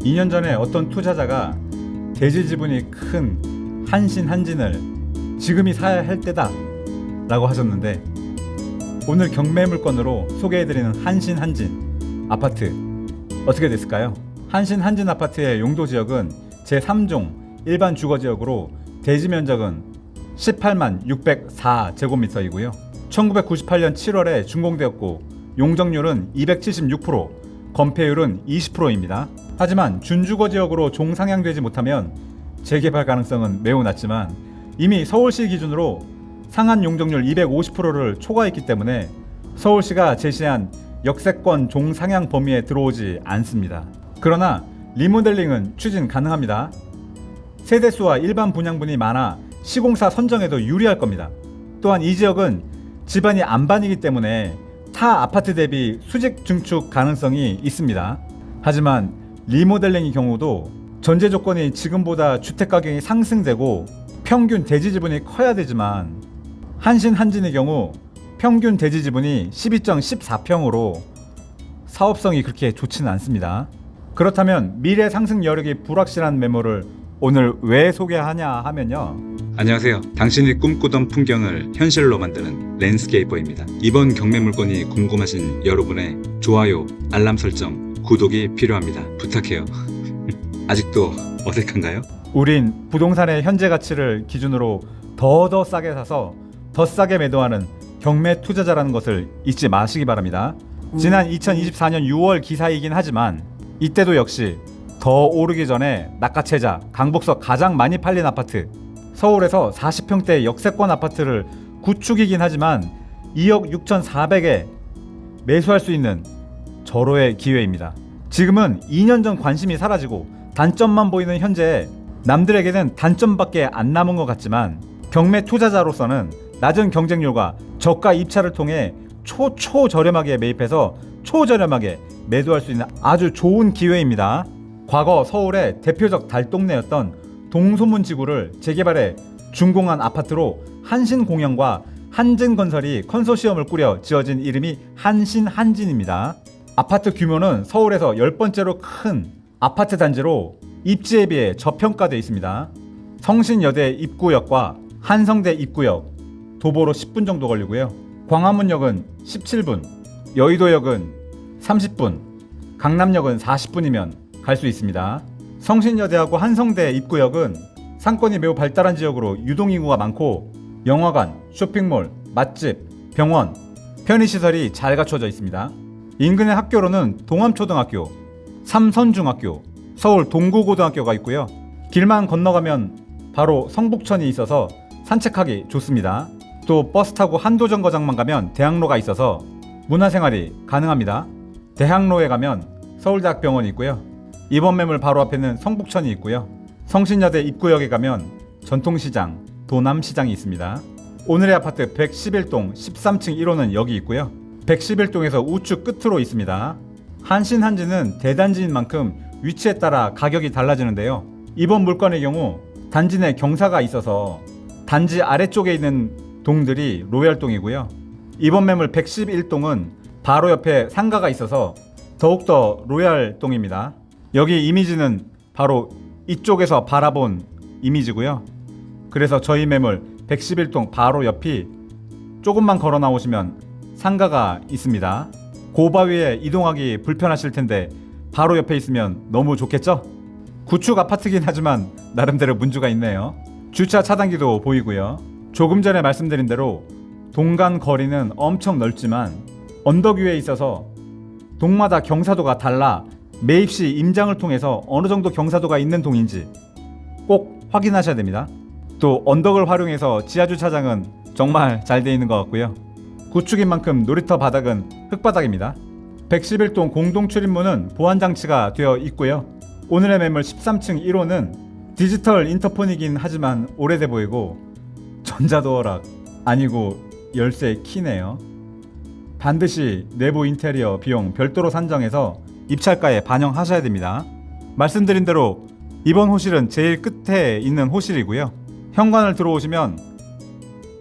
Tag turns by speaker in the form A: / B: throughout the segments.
A: 2년 전에 어떤 투자자가 대지 지분이 큰 한신 한진을 지금이 사야 할 때다 라고 하셨는데, 오늘 경매 물건으로 소개해드리는 한신 한진 아파트 어떻게 됐을까요? 한신 한진 아파트의 용도 지역은 제3종 일반 주거지역으로 대지 면적은 18만 604제곱미터이고요. 1998년 7월에 준공되었고 용적률은 276%, 건폐율은 20%입니다. 하지만 준주거지역으로 종상향되지 못하면 재개발 가능성은 매우 낮지만 이미 서울시 기준으로 상한 용적률 250%를 초과했기 때문에 서울시가 제시한 역세권 종상향 범위에 들어오지 않습니다. 그러나 리모델링은 추진 가능합니다. 세대수와 일반 분양분이 많아 시공사 선정에도 유리할 겁니다. 또한 이 지역은 집안이 안반이기 때문에 타 아파트 대비 수직 증축 가능성이 있습니다. 하지만 리모델링의 경우도 전제 조건이 지금보다 주택 가격이 상승되고 평균 대지 지분이 커야 되지만 한신 한진의 경우 평균 대지 지분이 12.14평으로 사업성이 그렇게 좋지는 않습니다. 그렇다면 미래 상승 여력이 불확실한 매물을 오늘 왜 소개하냐 하면요,
B: 안녕하세요. 당신이 꿈꾸던 풍경을 현실로 만드는 랜스케이퍼입니다. 이번 경매 물건이 궁금하신 여러분의 좋아요, 알람 설정, 구독이 필요합니다. 부탁해요. 아직도 어색한가요?
A: 우린 부동산의 현재 가치를 기준으로 더 싸게 사서 더 싸게 매도하는 경매 투자자라는 것을 잊지 마시기 바랍니다. 지난 2024년 6월 기사이긴 하지만 이때도 역시 더 오르기 전에 낙하채자 강북서 가장 많이 팔린 아파트, 서울에서 40평대 역세권 아파트를 구축이긴 하지만 2억 6,400에 매수할 수 있는 절호의 기회입니다. 지금은 2년 전 관심이 사라지고 단점만 보이는 현재에 남들에게는 단점밖에 안 남은 것 같지만 경매 투자자로서는 낮은 경쟁률과 저가 입찰을 통해 초저렴하게 매입해서 초저렴하게 매도할 수 있는 아주 좋은 기회입니다. 과거 서울의 대표적 달동네였던 동소문 지구를 재개발해 준공한 아파트로 한신공영과 한진건설이 컨소시엄을 꾸려 지어진 이름이 한신 한진입니다. 아파트 규모는 서울에서 10번째로 큰 아파트 단지로 입지에 비해 저평가되어 있습니다. 성신여대 입구역과 한성대 입구역, 도보로 10분 정도 걸리고요. 광화문역은 17분, 여의도역은 30분, 강남역은 40분이면 갈 수 있습니다. 성신여대하고 한성대 입구역은 상권이 매우 발달한 지역으로 유동인구가 많고 영화관, 쇼핑몰, 맛집, 병원, 편의시설이 잘 갖춰져 있습니다. 인근의 학교로는 동암초등학교, 삼선중학교, 서울 동구고등학교가 있고요. 길만 건너가면 바로 성북천이 있어서 산책하기 좋습니다. 또 버스 타고 한도정거장만 가면 대학로가 있어서 문화생활이 가능합니다. 대학로에 가면 서울대학병원이 있고요. 이번 매물 바로 앞에는 성북천이 있고요. 성신여대 입구역에 가면 전통시장, 도남시장이 있습니다. 오늘의 아파트 111동 13층 1호는 여기 있고요. 111동에서 우측 끝으로 있습니다. 한신 한진은 대단지인 만큼 위치에 따라 가격이 달라지는데요. 이번 물건의 경우 단지 내 경사가 있어서 단지 아래쪽에 있는 동들이 로얄동이고요. 이번 매물 111동은 바로 옆에 상가가 있어서 더욱더 로얄동입니다. 여기 이미지는 바로 이쪽에서 바라본 이미지고요. 그래서 저희 매물 111동 바로 옆이 조금만 걸어 나오시면 상가가 있습니다. 고바위에 이동하기 불편하실 텐데 바로 옆에 있으면 너무 좋겠죠? 구축 아파트긴 하지만 나름대로 문주가 있네요. 주차 차단기도 보이고요. 조금 전에 말씀드린 대로 동간 거리는 엄청 넓지만 언덕 위에 있어서 동마다 경사도가 달라 매입 시 임장을 통해서 어느 정도 경사도가 있는 동인지 꼭 확인하셔야 됩니다. 또 언덕을 활용해서 지하주차장은 정말 잘 돼 있는 것 같고요. 구축인 만큼 놀이터 바닥은 흙바닥입니다. 111동 공동 출입문은 보안 장치가 되어 있고요. 오늘의 매물 13층 1호는 디지털 인터폰이긴 하지만 오래돼 보이고 전자도어락 아니고 열쇠 키네요. 반드시 내부 인테리어 비용 별도로 산정해서 입찰가에 반영하셔야 됩니다. 말씀드린 대로 이번 호실은 제일 끝에 있는 호실이고요. 현관을 들어오시면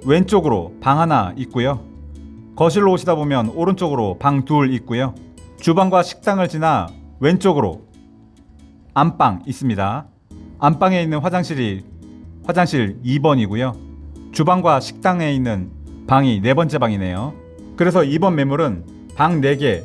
A: 왼쪽으로 방 하나 있고요. 거실로 오시다 보면 오른쪽으로 방 둘 있고요. 주방과 식당을 지나 왼쪽으로 안방 있습니다. 안방에 있는 화장실이 화장실 2번이고요. 주방과 식당에 있는 방이 네 번째 방이네요. 그래서 이번 매물은 방 4개,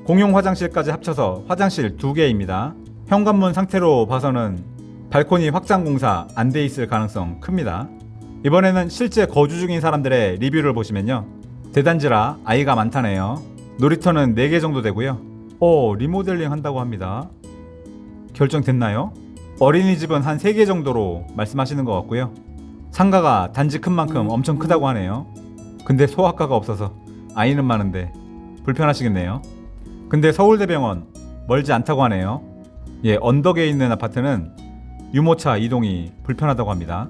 A: 공용 화장실까지 합쳐서 화장실 2개입니다. 현관문 상태로 봐서는 발코니 확장 공사 안 돼 있을 가능성 큽니다. 이번에는 실제 거주 중인 사람들의 리뷰를 보시면요. 대단지라 아이가 많다네요. 놀이터는 4개 정도 되고요. 리모델링 한다고 합니다. 결정됐나요? 어린이집은 한 3개 정도로 말씀하시는 것 같고요. 상가가 단지 큰 만큼 엄청 크다고 하네요. 근데 소아과가 없어서 아이는 많은데 불편하시겠네요. 근데 서울대병원 멀지 않다고 하네요. 언덕에 있는 아파트는 유모차 이동이 불편하다고 합니다.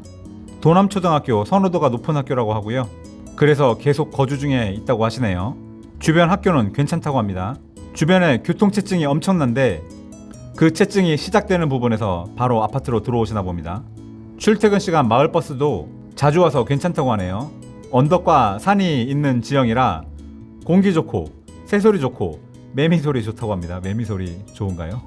A: 도남초등학교 선호도가 높은 학교라고 하고요. 그래서 계속 거주 중에 있다고 하시네요. 주변 학교는 괜찮다고 합니다. 주변에 교통체증이 엄청난데 그 체증이 시작되는 부분에서 바로 아파트로 들어오시나 봅니다. 출퇴근 시간 마을버스도 자주 와서 괜찮다고 하네요. 언덕과 산이 있는 지형이라 공기 좋고 새소리 좋고 매미소리 좋다고 합니다. 매미소리 좋은가요?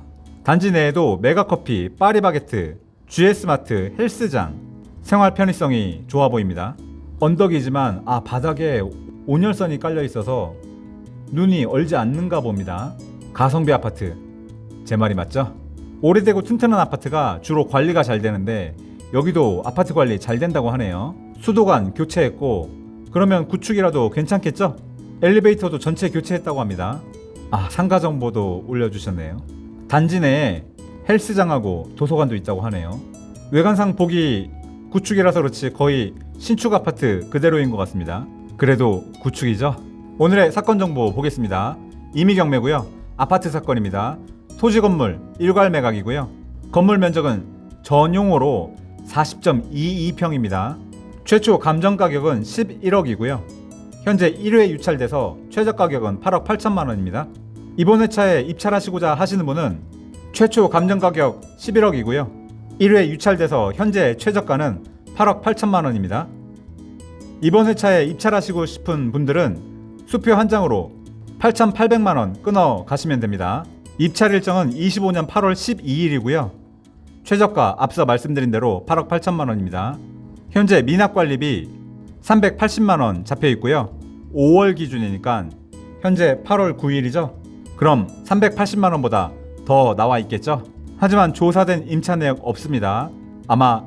A: 단지 내에도 메가커피, 파리바게트, GS마트, 헬스장, 생활 편의성이 좋아 보입니다. 언덕이지만 바닥에 온열선이 깔려 있어서 눈이 얼지 않는가 봅니다. 가성비 아파트, 제 말이 맞죠? 오래되고 튼튼한 아파트가 주로 관리가 잘 되는데 여기도 아파트 관리 잘 된다고 하네요. 수도관 교체했고 그러면 구축이라도 괜찮겠죠? 엘리베이터도 전체 교체했다고 합니다. 상가 정보도 올려주셨네요. 단지 내에 헬스장하고 도서관도 있다고 하네요. 외관상 보기 구축이라서 그렇지 거의 신축 아파트 그대로인 것 같습니다. 그래도 구축이죠? 오늘의 사건 정보 보겠습니다. 임의경매고요. 아파트 사건입니다. 토지 건물 일괄 매각이고요. 건물 면적은 전용으로 40.22평입니다. 최초 감정 가격은 11억이고요. 현재 1회 유찰돼서 최저 가격은 8억 8천만 원입니다. 이번 회차에 입찰하시고자 하시는 분은 최초 감정 가격 11억이고요. 1회 유찰돼서 현재 최저가는 8억 8천만 원입니다. 이번 회차에 입찰하시고 싶은 분들은 수표 한 장으로 8,800만 원 끊어 가시면 됩니다. 입찰 일정은 25년 8월 12일이고요. 최저가 앞서 말씀드린 대로 8억 8천만 원입니다. 현재 미납관리비 380만 원 잡혀 있고요. 5월 기준이니까 현재 8월 9일이죠. 그럼 380만 원보다 더 나와 있겠죠. 하지만 조사된 임차 내역 없습니다. 아마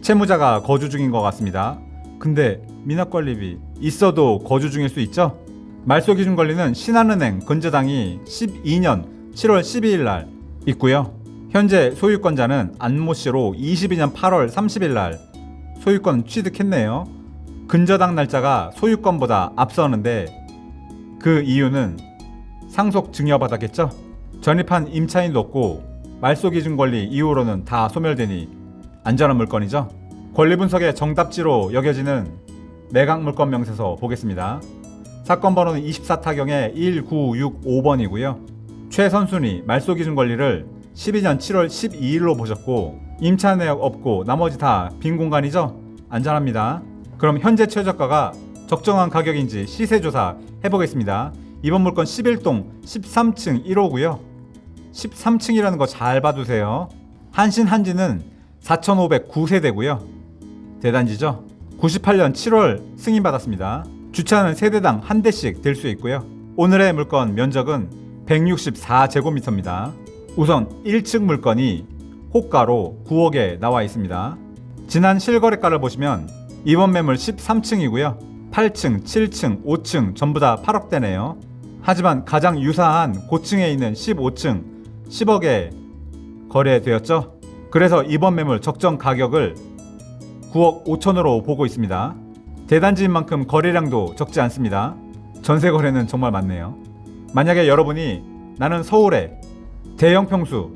A: 채무자가 거주 중인 것 같습니다. 근데 미납관리비 있어도 거주 중일 수 있죠. 말소 기준 권리는 신한은행 건재당이 12년 7월 12일 날 있고요. 현재 소유권자는 안모 씨로 22년 8월 30일 날 소유권 취득했네요. 근저당 날짜가 소유권보다 앞서는데 그 이유는 상속 증여받았겠죠. 전입한 임차인도 없고 말소 기준 권리 이후로는 다 소멸되니 안전한 물건이죠. 권리 분석의 정답지로 여겨지는 매각 물건 명세서 보겠습니다. 사건 번호는 24타경의 1965번이고요. 최선순이 말소 기준 권리를 12년 7월 12일로 보셨고 임차 내역 없고 나머지 다 빈 공간이죠. 안전합니다. 그럼 현재 최저가가 적정한 가격인지 시세조사 해보겠습니다. 이번 물건 11동 13층 1호고요. 13층이라는 거 잘 봐두세요. 한신 한지는 4,509세대고요. 대단지죠. 98년 7월 승인받았습니다. 주차는 세대당 한 대씩 될 수 있고요. 오늘의 물건 면적은 164제곱미터입니다. 우선 1층 물건이 호가로 9억에 나와 있습니다. 지난 실거래가를 보시면 이번 매물 13층이고요. 8층, 7층, 5층 전부 다 8억대네요. 하지만 가장 유사한 고층에 있는 15층 10억에 거래되었죠. 그래서 이번 매물 적정 가격을 9억 5천으로 보고 있습니다. 대단지인 만큼 거래량도 적지 않습니다. 전세 거래는 정말 많네요. 만약에 여러분이 나는 서울에 대형 평수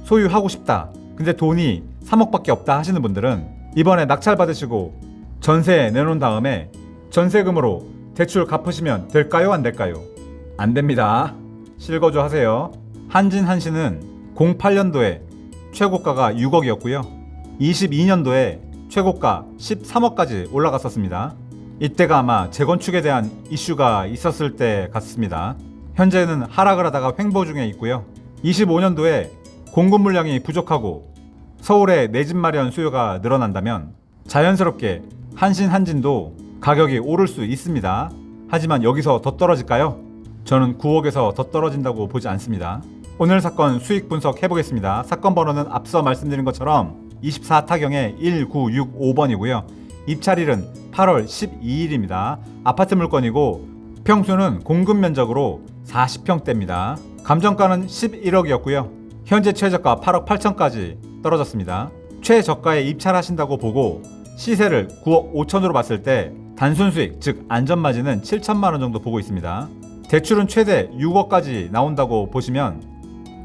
A: 소유하고 싶다. 근데 돈이 3억밖에 없다 하시는 분들은 이번에 낙찰 받으시고 전세 내놓은 다음에 전세금으로 대출 갚으시면 될까요? 안 될까요? 안 됩니다. 실거주 하세요. 한신은 08년도에 최고가가 6억이었고요. 22년도에 최고가 13억까지 올라갔었습니다. 이때가 아마 재건축에 대한 이슈가 있었을 때 같습니다. 현재는 하락을 하다가 횡보 중에 있고요. 25년도에 공급 물량이 부족하고 서울에 내 집 마련 수요가 늘어난다면 자연스럽게 한신한진도 가격이 오를 수 있습니다. 하지만 여기서 더 떨어질까요? 저는 9억에서 더 떨어진다고 보지 않습니다. 오늘 사건 수익 분석 해보겠습니다. 사건 번호는 앞서 말씀드린 것처럼 24타경의 1965번이고요. 입찰일은 8월 12일입니다. 아파트 물건이고 평수는 공급 면적으로 40평대입니다. 감정가는 11억이었고요. 현재 최저가 8억 8천까지 떨어졌습니다. 최저가에 입찰하신다고 보고 시세를 9억 5천으로 봤을 때 단순 수익, 즉 안전마진은 7천만 원 정도 보고 있습니다. 대출은 최대 6억까지 나온다고 보시면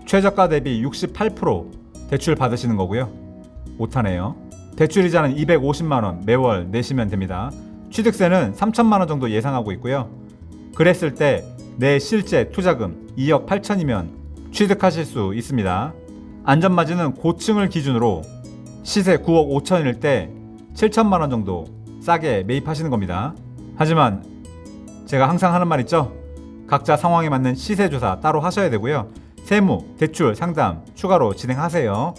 A: 최저가 대비 68% 대출 받으시는 거고요. 오타네요. 대출이자는 250만 원 매월 내시면 됩니다. 취득세는 3천만 원 정도 예상하고 있고요. 그랬을 때 내 실제 투자금 2억 8천이면 취득하실 수 있습니다. 안전마진은 고층을 기준으로 시세 9억 5천일 때 7천만 원 정도 싸게 매입하시는 겁니다. 하지만 제가 항상 하는 말 있죠? 각자 상황에 맞는 시세 조사 따로 하셔야 되고요. 세무, 대출, 상담 추가로 진행하세요.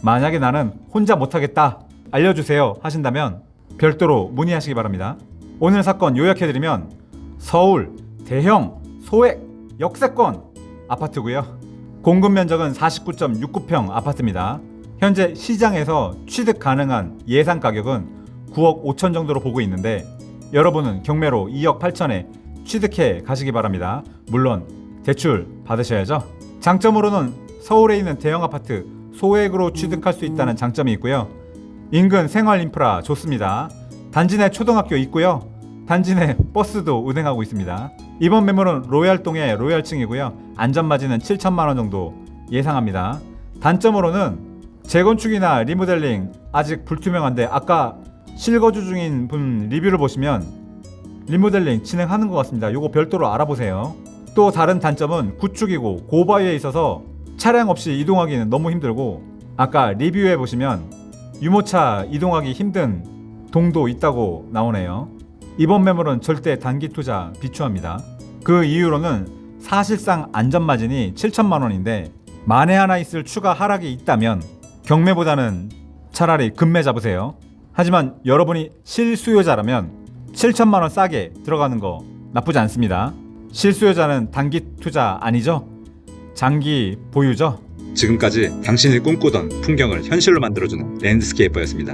A: 만약에 나는 혼자 못하겠다 알려주세요 하신다면 별도로 문의하시기 바랍니다. 오늘 사건 요약해드리면 서울 대형 소액 역세권 아파트고요. 공급 면적은 49.69평 아파트입니다. 현재 시장에서 취득 가능한 예상 가격은 9억 5천 정도로 보고 있는데 여러분은 경매로 2억 8천에 취득해 가시기 바랍니다. 물론 대출 받으셔야죠. 장점으로는 서울에 있는 대형 아파트 소액으로 취득할 수 있다는 장점이 있고요. 인근 생활 인프라 좋습니다. 단지 내 초등학교 있고요. 단지 내 버스도 운행하고 있습니다. 이번 매물은 로얄동의 로얄층이고요. 안전마진은 7천만 원 정도 예상합니다. 단점으로는 재건축이나 리모델링 아직 불투명한데 아까 실거주 중인 분 리뷰를 보시면 리모델링 진행하는 것 같습니다. 요거 별도로 알아보세요. 또 다른 단점은 구축이고 고바위에 있어서 차량 없이 이동하기는 너무 힘들고 아까 리뷰에 보시면 유모차 이동하기 힘든 동도 있다고 나오네요. 이번 매물은 절대 단기 투자 비추합니다. 그 이유로는 사실상 안전마진이 7천만 원인데 만에 하나 있을 추가 하락이 있다면 경매보다는 차라리 금매 잡으세요. 하지만 여러분이 실수요자라면 7천만 원 싸게 들어가는 거 나쁘지 않습니다. 실수요자는 단기 투자 아니죠? 장기 보유죠?
B: 지금까지 당신이 꿈꾸던 풍경을 현실로 만들어주는 랜드스케이퍼였습니다.